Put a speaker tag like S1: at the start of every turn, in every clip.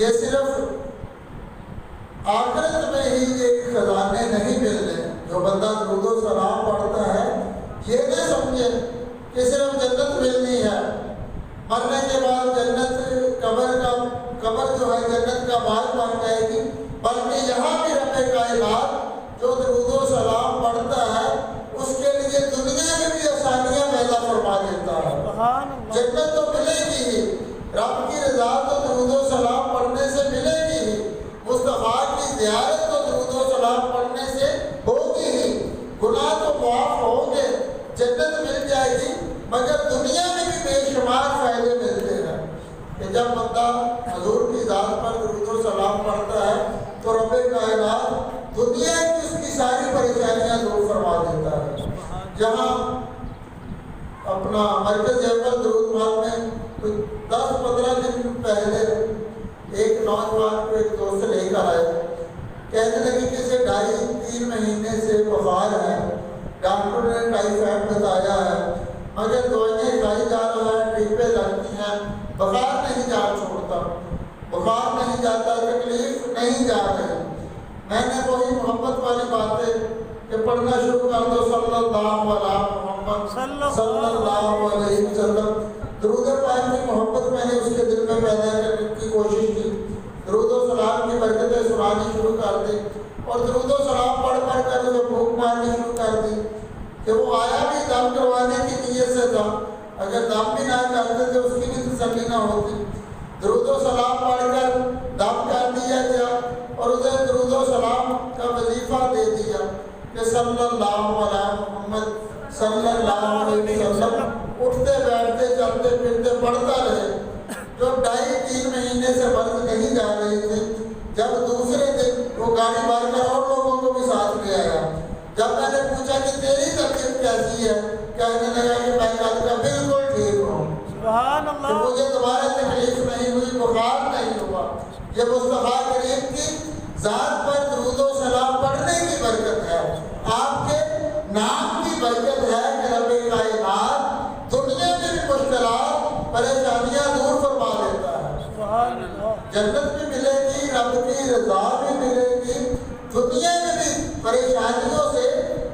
S1: یہ صرف آخرت میں ہی ایک خزانے نہیں ملنے. جو بندہ درود و سلام پڑھتا ہے یہ نہ سمجھے کہ صرف جنت ملنی ہے، مرنے کے بعد جنت قبر جو ہے جنت کا باغ بن جائے گی، بلکہ یہاں بھی رب کائنات جو درود و سلام پڑھتا ہے اس کے لیے دنیا میں بھی آسانیاں پیدا فرما دیتا ہے. جنت تو ملے گی ہی، رب کی رضا تو درود و سلام پڑھنے سے ملے گی ہی، مصطفیٰ کی زیارت تو درود و سلام پڑھنے سے ہوگی ہی، گناہ تو معاف ہوں گے، جنت مل جائے گی. مگر دنیا میں بھی بے شمار فائدے ملتے ہیں کہ جب بندہ حضور کی ذات پر درود و سلام پڑھتا ہے تو رب کائنات دنیا کی اس کی ساری پریشانیاں دور فرما دیتا ہے. جہاں اپنا مرکز اول درود محل میں 10-15 دن پہلے ایک نوجوان کو ایک دوست لے کر آئے، کہنے لگے کہ اسے 2.5-3 مہینے سے بخار ہے، ڈاکٹر نے ٹائیفائڈ بتایا ہے، مگر دوائیں کھائی جا رہا ہے، ٹریپیں لگتی ہیں، بخار نہیں جا چھوڑتا، بخار نہیں جاتا، تکلیف نہیں جا رہی. میں نے وہی محبت والی باتیں کہ پڑھنا شروع کر دو صلی اللہ علیہ محمد صلی اللہ علیہ وسلم. درود پاک کی محبت میں نے اس کے دل میں پیدا کرنے کی کوشش کی، درود و سلام کی برکتیں سنانی شروع کر دی اور درود و سلام پڑھ کر اسے بھوک مارنی شروع کر دی کہ وہ آیا بھی دم کروانے کی نیت سے تھا، اگر دم بھی نہ کرتے تھے اس کی بھی تسلی نہ ہوتی. درود و سلام پڑھ کر دم کر دیا گیا اور اسے درود و سلام کا وظیفہ دے دیا کہ صلی اللہ علیہ محمد صلی اللہ علیہ وسلم. اٹھتے بیٹھتے چلتے پھرتے پڑھتا رہے. جو 2.5-3 مہینے سے مرض نہیں جا رہی تھی، جب دوسرے دن وہ گاڑی بھر کر اور لوگوں کو بھی ساتھ لے آیا. جب میں نے پوچھا کہ تیری طبیعت کیسی ہے، کہنے لگا کہ میں کل کا بالکل ٹھیک ہوں، کہ مجھے دوبارہ تکلیف نہیں ہوئی، بخار نہیں ہوا. یہ مصطفیٰ کریم کی ذات پر درود و سلام پڑھنے کی برکت ہے، آپ کے نام کی برکت ہے کہ رب کائنات دنیا میں بھی مشکلات پریشانیاں دور فرما دیتا ہے. جنت بھی ملے گی، رب کی رضا بھی ملے گی، دنیا میں بھی پریشانیوں سے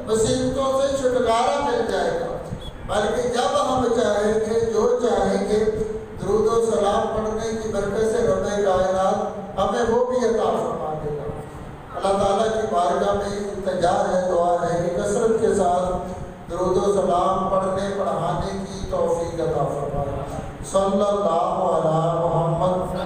S1: مصیبتوں سے چھٹکارا مل جائے گا. بلکہ جب ہم چاہیں گے، جو چاہیں گے، درود و سلام پڑھنے کی برکت سے رب کائنات ہمیں وہ بھی عطا فرما دے گا. اللہ تعالیٰ کی بارگاہ میں التجا ہے، دعا ہے کہ کثرت کے ساتھ درود و سلام پڑھنے پڑھانے کی توفیق عطا فرمائے. صلی اللہ علیہ محمد